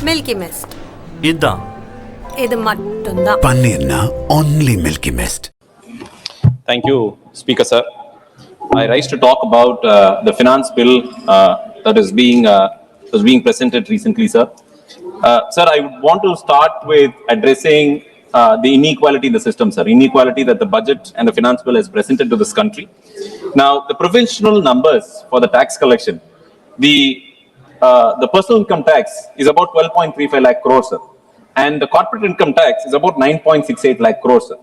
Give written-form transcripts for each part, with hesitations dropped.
Milky mist. இதுதான் இது மட்டும்தான் பன்னீர்னா only Milky Mist. Thank you, Speaker Sir. I rise to talk about the finance bill that is being presented recently, sir. Sir, I would want to start with addressing the inequality in the system, sir. Inequality that the budget and the finance bill has presented to this country. Now, the provincial numbers for the tax collection, the personal income tax is about 12.35 lakh crores, sir. And the corporate income tax is about 9.68 lakh crores, sir.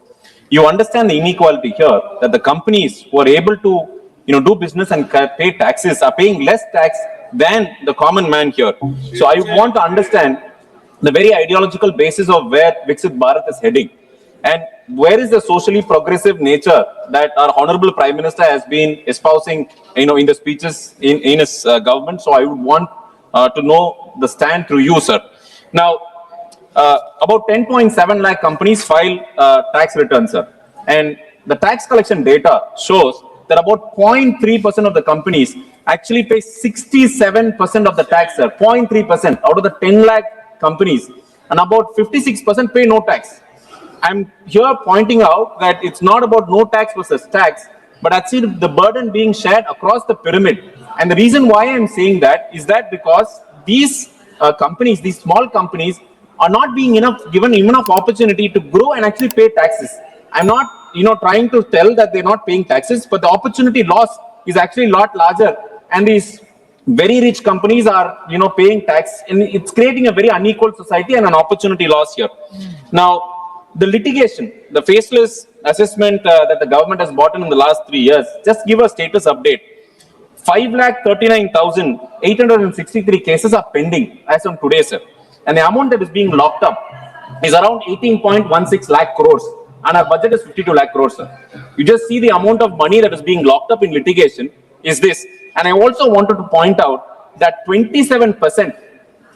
You understand the inequality here, that the companies who are able to, do business and pay taxes are paying less tax than the common man here. So I want to understand the very ideological basis of where Viksit Bharat is heading. And where is the socially progressive nature that our Honorable Prime Minister has been espousing, in the speeches in his government. So I would want to know the stand through you, sir. Now, about 10.7 lakh companies file tax returns, sir. And the tax collection data shows that about 0.3% of the companies actually pay 67% of the tax, sir. 0.3% out of the 10 lakh companies, and about 56% pay no tax. I'm here pointing out that it's not about no tax versus tax, but actually the burden being shared across the pyramid. And the reason why I'm saying that is that because these companies, these small companies, are not being given enough opportunity to grow and actually pay taxes. I'm not, trying to tell that they're not paying taxes, but the opportunity loss is actually a lot larger. And these very rich companies are, paying tax, and it's creating a very unequal society and an opportunity loss here. Now, the litigation, the faceless assessment that the government has bought in the last 3 years, just give a status update. 5,39,863 cases are pending as on today, sir. And the amount that is being locked up is around 18.16 lakh crores. And our budget is 52 lakh crores, sir. You just see the amount of money that is being locked up in litigation is this. And I also wanted to point out that 27%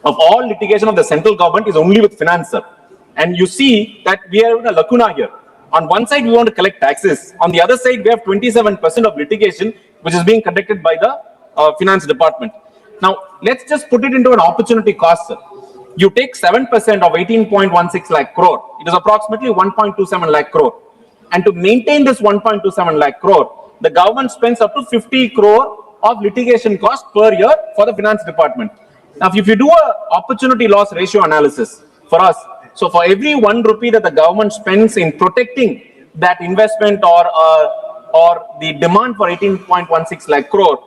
of all litigation of the central government is only with finance, sir. And you see that we have a lacuna here. On one side, we want to collect taxes. On the other side, we have 27% of litigation which is being conducted by the finance department. Now, let's just put it into an opportunity cost, sir. You take 7% of 18.16 lakh crore, it is approximately 1.27 lakh crore. And to maintain this 1.27 lakh crore, the government spends up to 50 crore of litigation cost per year for the finance department. Now, if you do a opportunity loss ratio analysis for us, so for every 1 rupee that the government spends in protecting that investment or the demand for 18.16 lakh crore,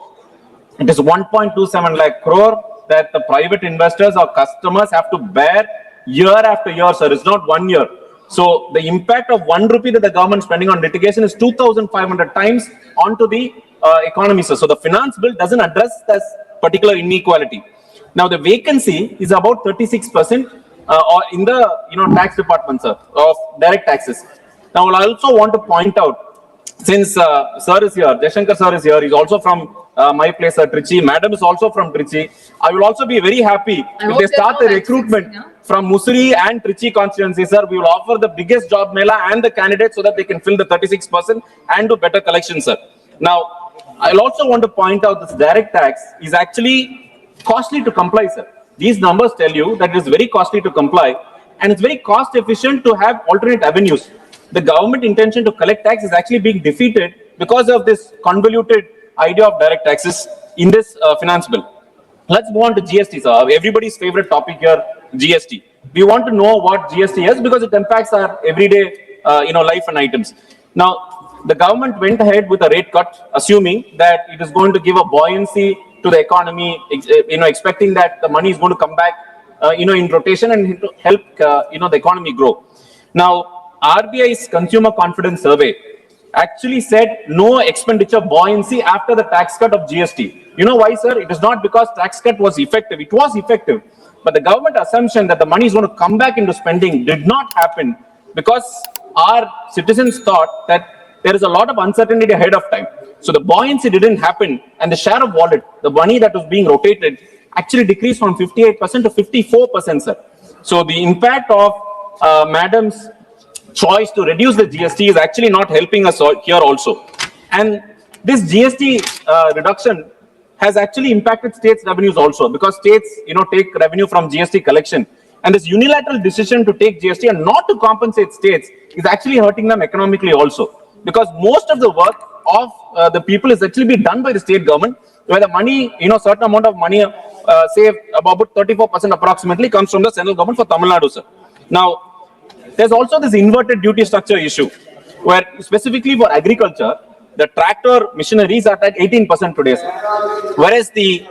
it is 1.27 lakh crore that the private investors or customers have to bear year after year, sir. It's not 1 year. So the impact of 1 rupee that the government spending on litigation is 2,500 times onto the economy, sir. So the finance bill doesn't address this particular inequality. Now the vacancy is about 36% or in the tax department, sir, of direct taxes. Now I also want to point out, since sir is here, Jashankar sir is here, he's also from my place at Trichy. Madam is also from Trichy. I will also be very happy if they start the recruitment from Mussoorie and Trichy constituency, sir. We will offer the biggest job mela and the candidates so that they can fill the 36% and do better collection, sir. Now, I'll also want to point out this direct tax is actually costly to comply, sir. These numbers tell you that it is very costly to comply, and it's very cost efficient to have alternate avenues. The government intention to collect tax is actually being defeated because of this convoluted idea of direct taxes in this finance bill. Let's move on to GST, sir. Everybody's favorite topic here, GST. We want to know what GST is because it impacts our everyday, life and items. Now, the government went ahead with a rate cut, assuming that it is going to give a buoyancy to the economy, expecting that the money is going to come back, in rotation and to help, the economy grow. Now, RBI's consumer confidence survey actually said no expenditure buoyancy after the tax cut of GST. You know why, sir? It is not because tax cut was effective. It was effective. But the government assumption that the money is going to come back into spending did not happen because our citizens thought that there is a lot of uncertainty ahead of time. So the buoyancy didn't happen, and the share of wallet, the money that was being rotated, actually decreased from 58% to 54%, sir. So the impact of Madam's choice to reduce the GST is actually not helping us here also. And this GST reduction has actually impacted states' revenues also, because states, take revenue from GST collection. And this unilateral decision to take GST and not to compensate states is actually hurting them economically also, because most of the work of the people is actually being done by the state government, where the money, certain amount of money, say about 34% approximately, comes from the central government for Tamil Nadu, sir. Now, there's also this inverted duty structure issue, where specifically for agriculture, the tractor machineries are at 18% today, sir, whereas the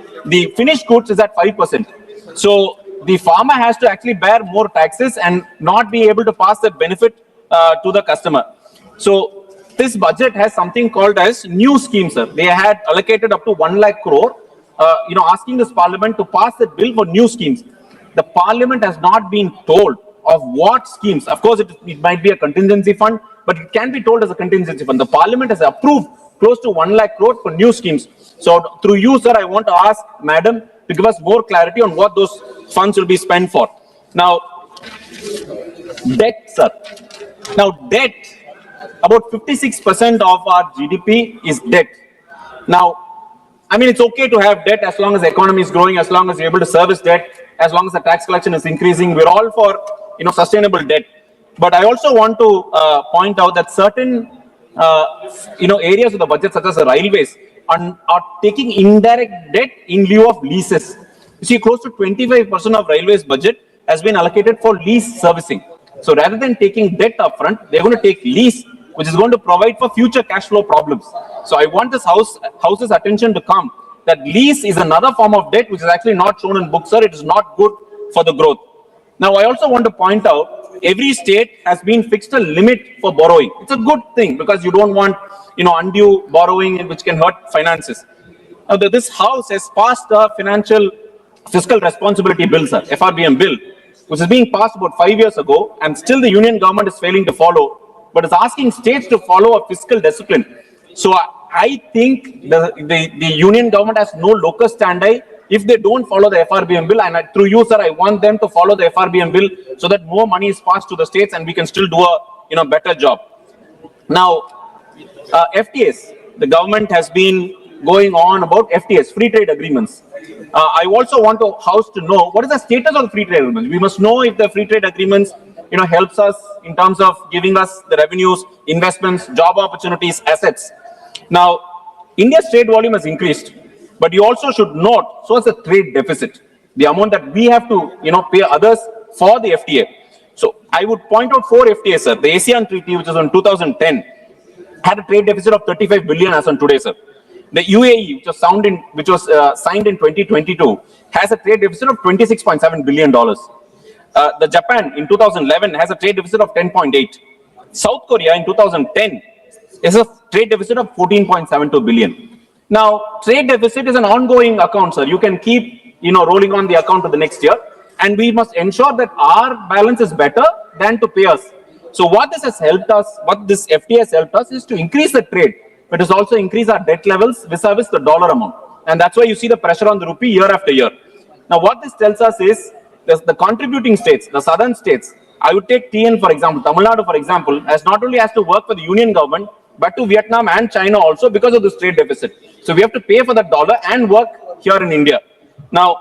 finished goods is at 5%. So the farmer has to actually bear more taxes and not be able to pass that benefit to the customer. So this budget has something called as new schemes, sir. They had allocated up to 1 lakh crore, asking this parliament to pass that bill for new schemes. The parliament has not been told of what schemes. Of course, it might be a contingency fund, but it can be told as a contingency fund. The parliament has approved close to 1 lakh crore for new schemes. So through you, sir, I want to ask madam to give us more clarity on what those funds will be spent for. Now, debt, sir. Now, debt, about 56% of our GDP is debt. Now, I mean, it's okay to have debt as long as the economy is growing, as long as you're able to service debt, as long as the tax collection is increasing. We're all for, sustainable debt. But I also want to point out that certain, areas of the budget, such as the railways, are taking indirect debt in lieu of leases. You see, close to 25% of railways budget has been allocated for lease servicing. So rather than taking debt upfront, they're going to take lease, which is going to provide for future cash flow problems. So I want this house's attention to come that lease is another form of debt, which is actually not shown in books, sir. It is not good for the growth. Now, I also want to point out, every state has been fixed a limit for borrowing. It's a good thing, because you don't want, undue borrowing, which can hurt finances. Now, this house has passed a fiscal responsibility bill, sir, FRBM bill, which is being passed about 5 years ago, and still the union government is failing to follow, but is asking states to follow a fiscal discipline. So I think the union government has no locus standi if they don't follow the FRBM bill, and through you, sir, I want them to follow the FRBM bill so that more money is passed to the states and we can still do a better job. Now, FTAs, the government has been going on about FTAs, free trade agreements. I also want the House to know what is the status of the free trade agreements. We must know if the free trade agreements, helps us in terms of giving us the revenues, investments, job opportunities, assets. Now, India's trade volume has increased, but you also should note, so is the trade deficit, the amount that we have to, pay others for the FTA. So I would point out 4 FTAs, sir. The ASEAN Treaty, which is in 2010, had a trade deficit of 35 billion as on today, sir. The UAE, which was signed in 2022, has a trade deficit of $26.7 billion. The Japan in 2011 has a trade deficit of 10.8. South Korea in 2010 is a trade deficit of 14.72 billion. Now, trade deficit is an ongoing account, sir. You can keep, rolling on the account to the next year, and we must ensure that our balance is better than to pay us. So what this has helped us, what this FTA has helped us, is to increase the trade, but it's also increase our debt levels vis-a-vis the dollar amount. And that's why you see the pressure on the rupee year after year. Now, what this tells us is the contributing states, the southern states, I would take TN, for example, Tamil Nadu, for example, as not only has to work for the union government, but to Vietnam and China also because of this trade deficit. So we have to pay for the dollar and work here in India. Now,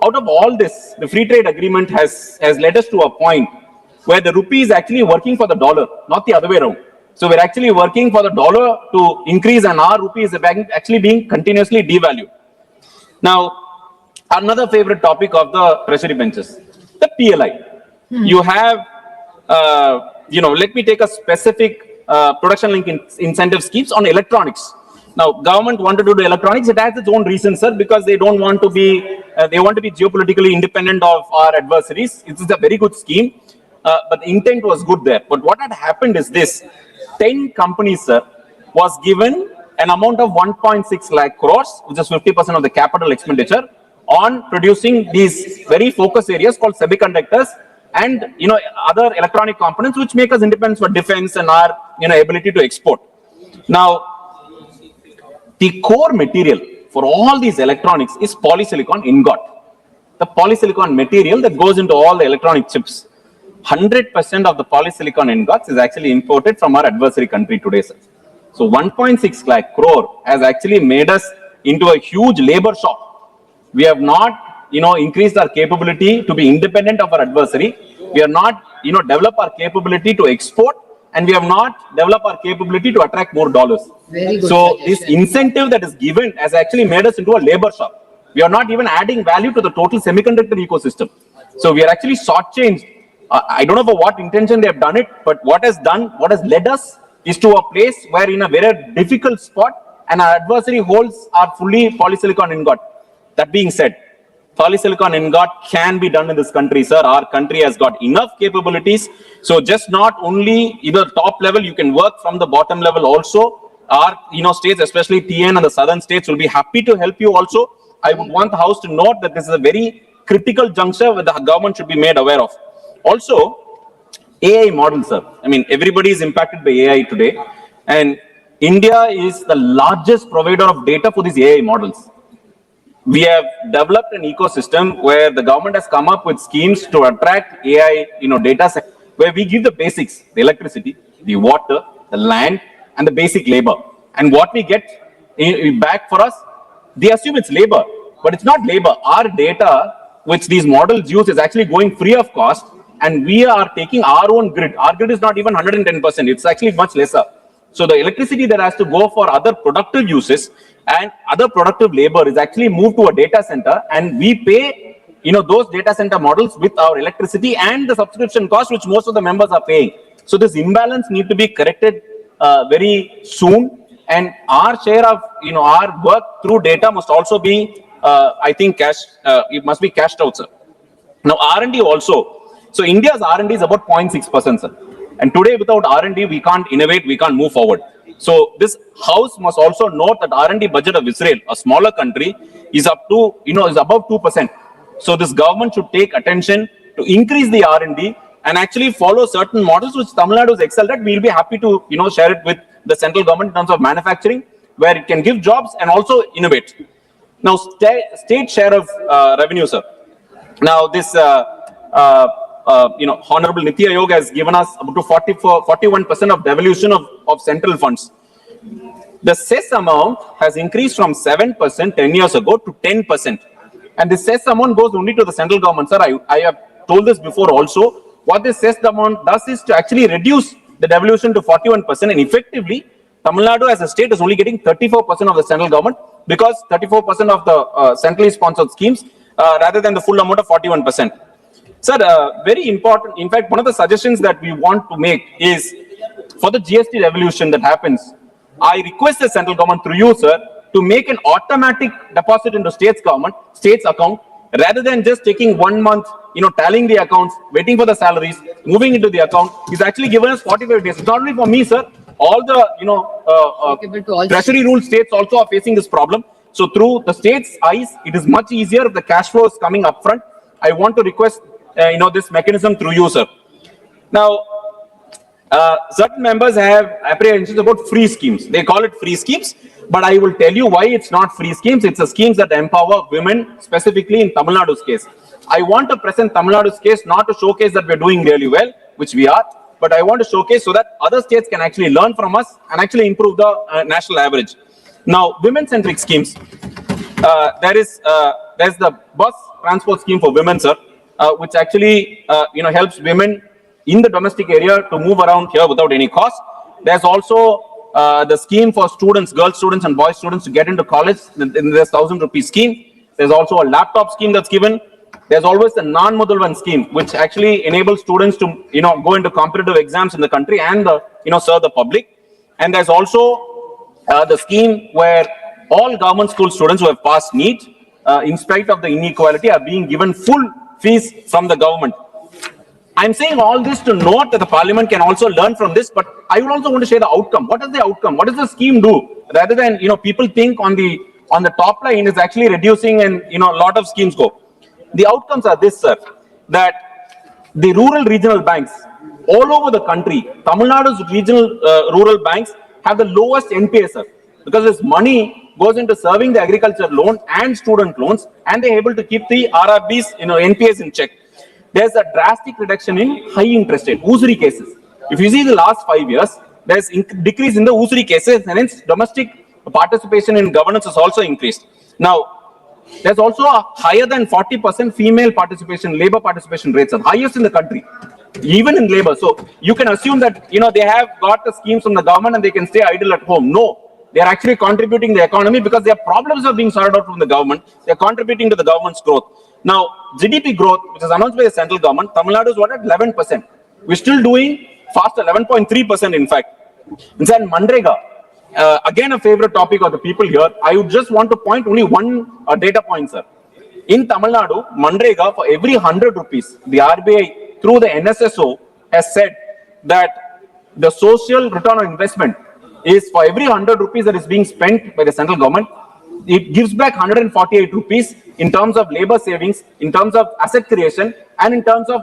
out of all this, the free trade agreement has led us to a point where the rupee is actually working for the dollar, not the other way around. So we're actually working for the dollar to increase, and our rupee is actually being continuously devalued. Now, another favorite topic of the treasury benches, the PLI. You have, let me take a specific production link incentive schemes on electronics. Now, government wanted to do electronics. It has its own reasons, sir, because they don't want to be, they want to be geopolitically independent of our adversaries. It is a very good scheme, but the intent was good there. But what had happened is this: 10 companies, sir, was given an amount of 1.6 lakh crores, which is 50% of the capital expenditure, on producing these very focus areas called semiconductors and other electronic components, which make us independent for defense and our ability to export. Now, the core material for all these electronics is polysilicon ingot. The polysilicon material that goes into all the electronic chips. 100% of the polysilicon ingots is actually imported from our adversary country today, sir. So 1.6 lakh crore has actually made us into a huge labor shock. We have not, increased our capability to be independent of our adversary. We have not, developed our capability to export, and we have not developed our capability to attract more dollars. Very good So suggestion. this incentive that is given has actually made us into a labor shock. We are not even adding value to the total semiconductor ecosystem. So we are actually shortchanged. I don't know for what intention they have done it, but what has led us is to a place where in a very difficult spot, and our adversary holds are fully polysilicon ingot. That being said, polysilicon ingot can be done in this country, sir. Our country has got enough capabilities. So just not only either top level, you can work from the bottom level also. Our, states, especially TN and the southern states, will be happy to help you also. I would want the House to note that this is a very critical juncture where the government should be made aware of. Also, AI models, sir. I mean, everybody is impacted by AI today. And India is the largest provider of data for these AI models. We have developed an ecosystem where the government has come up with schemes to attract AI, data set, where we give the basics, the electricity, the water, the land, and the basic labor. And what we get back for us, they assume it's labor, but it's not labor. Our data, which these models use, is actually going free of cost, and we are taking our own grid. Our grid is not even 110%. It's actually much lesser. So the electricity that has to go for other productive uses and other productive labor is actually moved to a data center, and we pay, those data center models with our electricity and the subscription cost, which most of the members are paying. So this imbalance need to be corrected very soon, and our share of, our work through data must also be, I think, it must be cashed out, sir. Now R&D also. So India's R&D is about 0.6%, sir. And today, without R&D, we can't innovate, we can't move forward. So this House must also note that R&D budget of Israel, a smaller country, is up to, is above 2%. So this government should take attention to increase the R&D and actually follow certain models which Tamil Nadu has excelled at. We'll be happy to, share it with the central government in terms of manufacturing, where it can give jobs and also innovate. Now, state share of revenue, sir. Now, this, Honorable Niti Aayog has given us up to 41% of devolution of central funds. The cess amount has increased from 7% 10 years ago to 10%. And the cess amount goes only to the central government, sir. I have told this before also. What this cess amount does is to actually reduce the devolution to 41%, and effectively, Tamil Nadu as a state is only getting 34% of the central government, because 34% of the centrally sponsored schemes, rather than the full amount of 41%. Sir, very important. In fact, one of the suggestions that we want to make is, for the GST revolution that happens, I request the central government through you, sir, to make an automatic deposit into state's account, rather than just taking 1 month, tallying the accounts, waiting for the salaries, moving into the account. He's actually given us 45 days. It's not only for me, sir. All the, treasury rule states also are facing this problem. So through the state's eyes, it is much easier if the cash flow is coming up front. I want to request, this mechanism through you, sir. Now, certain members have apprehensions about free schemes. They call it free schemes, but I will tell you why it's not free schemes. It's a schemes that empower women, specifically in Tamil Nadu's case. I want to present Tamil Nadu's case not to showcase that we're doing really well, which we are, but I want to showcase so that other states can actually learn from us and actually improve the national average. Now, women-centric schemes. There's the bus transport scheme for women, sir, which actually, helps women in the domestic area to move around here without any cost. There's also the scheme for students, girl students and boy students to get into college. There's 1,000 rupee scheme. There's also a laptop scheme that's given. There's always the non-Mudalvan scheme, which actually enables students to, go into competitive exams in the country and, serve the public. And there's also the scheme where all government school students who have passed NEET, in spite of the inequality, are being given full fees from the government. I'm saying all this to note that the parliament can also learn from this, but I would also want to share the outcome. What is the outcome? What does the scheme do? Rather than, people think on the top line is actually reducing and, a lot of schemes go. The outcomes are this, sir, that the rural regional banks all over the country, Tamil Nadu's regional rural banks have the lowest NPA, sir, because this money goes into serving the agriculture loan and student loans, and they're able to keep the RRBs, NPAs in check. There's a drastic reduction in high interest rate, usury cases. If you see the last 5 years, there's decrease in the usury cases, and hence domestic participation in governance has also increased. Now, there's also a higher than 40% female participation, labor participation rates are highest in the country, even in labor. So you can assume that, they have got the schemes from the government and they can stay idle at home. No, they are actually contributing the economy because their problems are being sorted out from the government. They are contributing to the government's growth. Now, GDP growth, which is announced by the central government, Tamil Nadu is what at 11%. We're still doing faster, 11.3% in fact. Inside Mandrega, again a favorite topic of the people here, I would just want to point only one data point, sir. In Tamil Nadu, Mandrega, for every 100 rupees, the RBI through the NSSO has said that the social return on investment is for every 100 rupees that is being spent by the central government, it gives back 148 rupees in terms of labor savings, in terms of asset creation, and in terms of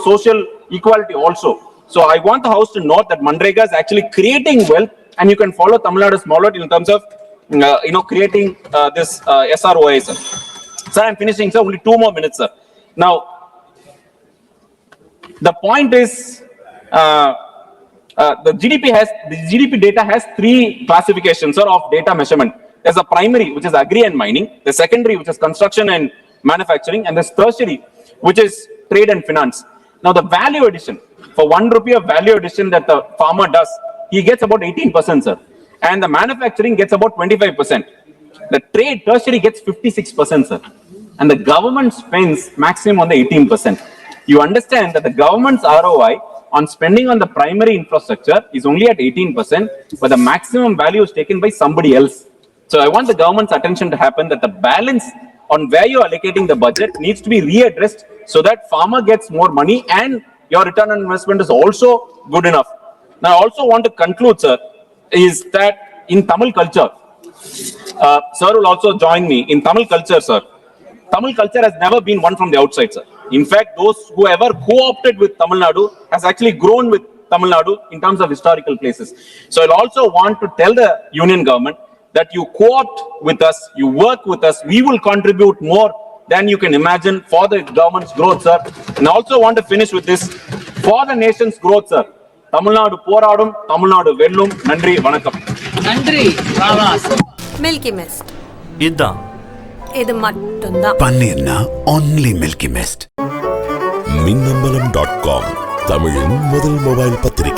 social equality also. So I want the House to note that Mandrega is actually creating wealth, and you can follow Tamil Nadu's model in terms of creating this SROI, sir. Sir, I'm finishing, sir. Only 2 more minutes, sir. Now, the point is, the GDP data has 3 classifications, sir, of data measurement. There's a primary, which is agri and mining. The secondary, which is construction and manufacturing, and there's tertiary, which is trade and finance. Now, the value addition, for 1 rupee of value addition that the farmer does, he gets about 18%, sir. And the manufacturing gets about 25%. The trade, tertiary gets 56%, sir. And the government spends maximum on the 18%. You understand that the government's ROI on spending on the primary infrastructure is only at 18%, but the maximum value is taken by somebody else. So I want the government's attention to happen that the balance on where you're allocating the budget needs to be readdressed so that farmer gets more money and your return on investment is also good enough. Now, I also want to conclude, sir, is that in Tamil culture, sir will also join me, in Tamil culture, sir, Tamil culture has never been one from the outside, sir. In fact, those who ever co-opted with Tamil Nadu has actually grown with Tamil Nadu in terms of historical places. So I'll also want to tell the union government that you co-opt with us, you work with us, we will contribute more than you can imagine for the government's growth, sir. And I also want to finish with this, for the nation's growth, sir. Tamil Nadu போராடும், Tamil Nadu வெல்லும். நன்றி, வணக்கம். நன்றி, Milky Mist. இதான் இது மட்டும்தான். பன்னீர்னா only Milky Mist. Minnambalam.com தமிழின் முதல் மொபைல் பத்திரிகை.